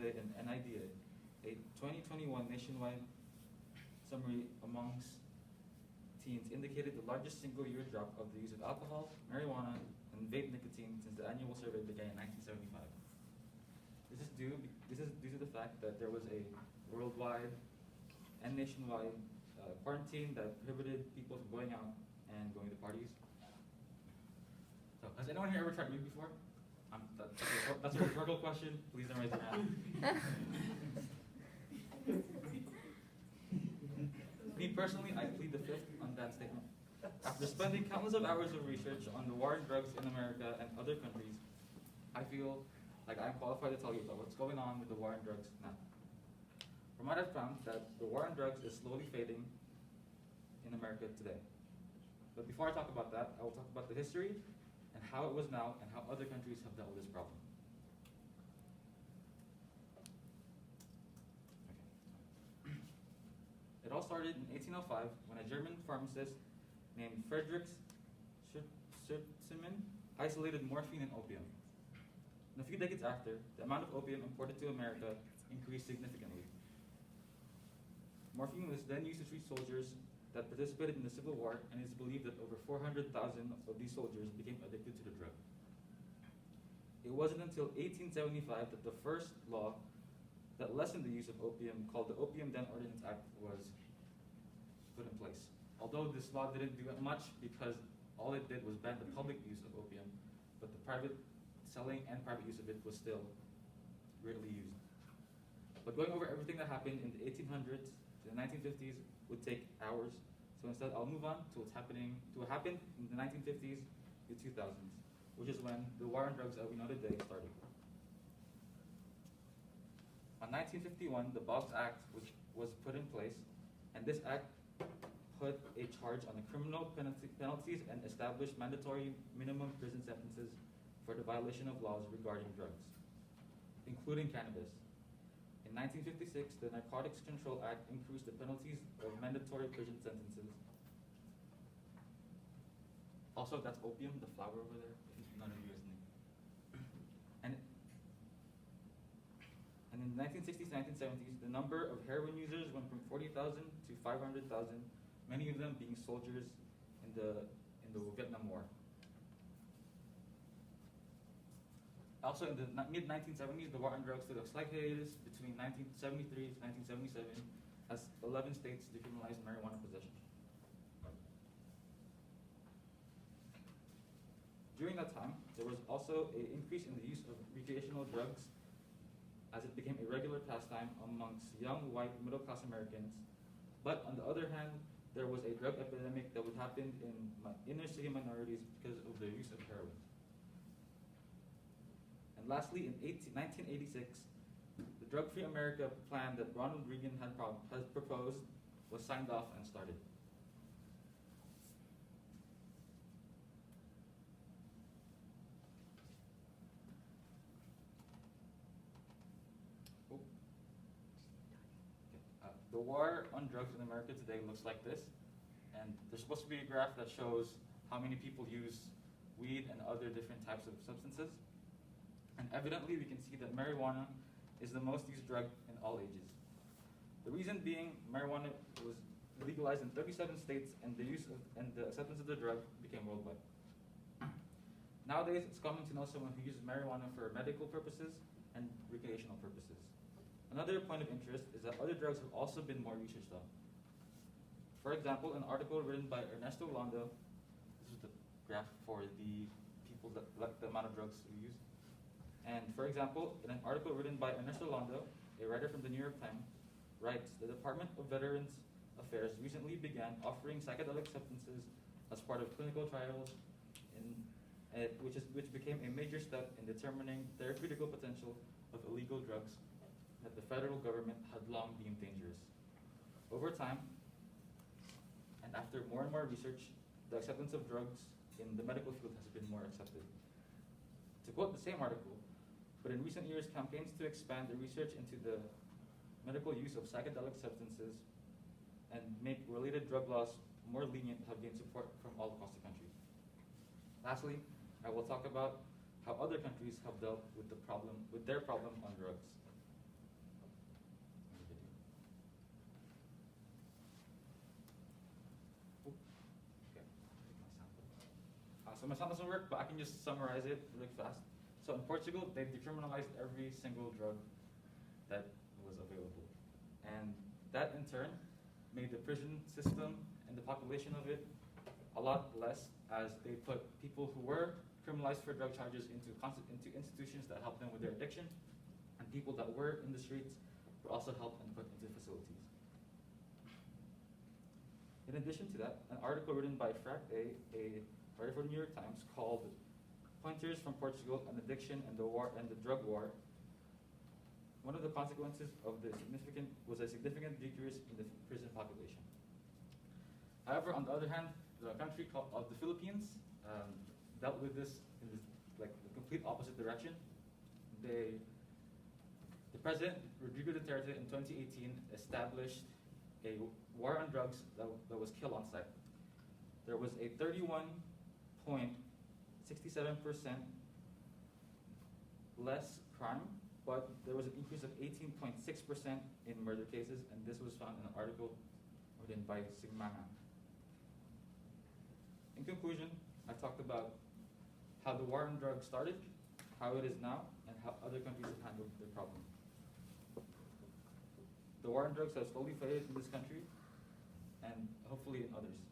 today in NIDA, a 2021 nationwide summary amongst teens indicated the largest single-year drop of the use of alcohol, marijuana, and vape nicotine since the annual survey began in 1975. This is due to the fact that there was a worldwide and nationwide quarantine that prohibited people from going out and going to parties. So, has anyone here ever tried weed before? That's a rhetorical question. Please don't raise your hand. Me personally, I plead the fifth on that statement. After spending countless of hours of research on the war on drugs in America and other countries, I feel like I'm qualified to tell you about what's going on with the war on drugs now. From what I've found, that the war on drugs is slowly fading in America today. But before I talk about that, I will talk about the history and how it was now and how other countries have dealt with this problem. Okay. It all started in 1805 when a German pharmacist named Friedrich Schutzmann isolated morphine and opium. And a few decades after, the amount of opium imported to America increased significantly. Morphine was then used to treat soldiers that participated in the Civil War, and it is believed that over 400,000 of these soldiers became addicted to the drug. It wasn't until 1875 that the first law that lessened the use of opium, called the Opium Den Ordinance Act, was put in place. Although this law didn't do much because all it did was ban the public use of opium, but the private selling and private use of it was still greatly used. But going over everything that happened in the 1800s to the 1950s would take hours, so instead I'll move on to what happened in the 1950s to 2000s, which is when the war on drugs that we know today started. On 1951, the Boggs Act was put in place, and this act put a charge on the criminal penalties and established mandatory minimum prison sentences for the violation of laws regarding drugs, including cannabis. In 1956, the Narcotics Control Act increased the penalties of mandatory prison sentences. Also, that's opium, the flower over there, if none of you is new. And in the 1960s, 1970s, the number of heroin users went from 40,000 to 500,000, many of them being soldiers in the Vietnam War. Also, in the mid-1970s, the war on drugs took a slight hiatus between 1973 to 1977 as 11 states decriminalized marijuana possession. During that time, there was also an increase in the use of recreational drugs as it became a regular pastime amongst young, white, middle-class Americans. But on the other hand, there was a drug epidemic that would happen in inner-city minorities because of their use of heroin. And lastly, in 1986, the Drug-Free America plan that Ronald Reagan has proposed was signed off and started. The war on drugs in America today looks like this, and there's supposed to be a graph that shows how many people use weed and other different types of substances. And evidently, we can see that marijuana is the most used drug in all ages. The reason being, marijuana was legalized in 37 states, and the acceptance of the drug became worldwide. Nowadays, it's common to know someone who uses marijuana for medical purposes and recreational purposes. Another point of interest is that other drugs have also been more researched on. For example, an article written by Ernesto Landa, this is the graph for the people that like the amount of drugs we use. And for example, in an article written by Ernesto Landa, a writer from the New York Times, writes, the Department of Veterans Affairs recently began offering psychedelic substances as part of clinical trials, which became a major step in determining therapeutical potential of illegal drugs that the federal government had long deemed dangerous. Over time, and after more and more research, the acceptance of drugs in the medical field has been more accepted. To quote the same article, but in recent years, campaigns to expand the research into the medical use of psychedelic substances and make related drug laws more lenient have gained support from all across the country. Lastly, I will talk about how other countries have dealt with their problem on drugs. So my sound doesn't work, but I can just summarize it really fast. So in Portugal, they decriminalized every single drug that was available. And that in turn made the prison system and the population of it a lot less, as they put people who were criminalized for drug charges into institutions that helped them with their addiction, and people that were in the streets were also helped and put into facilities. In addition to that, an article written by Frank A writer for the New York Times, called "Pointers from Portugal: An Addiction and the War and the Drug War." One of the consequences of was a significant decrease in the prison population. However, on the other hand, the country of the Philippines dealt with this in the complete opposite direction. The president, Rodrigo Duterte, in 2018 established a war on drugs that was kill on sight. There was a 31.67% less crime, but there was an increase of 18.6% in murder cases, and this was found in an article written by Sigmana. In conclusion, I talked about how the war on drugs started, how it is now, and how other countries have handled the problem. The war on drugs has slowly faded in this country, and hopefully in others.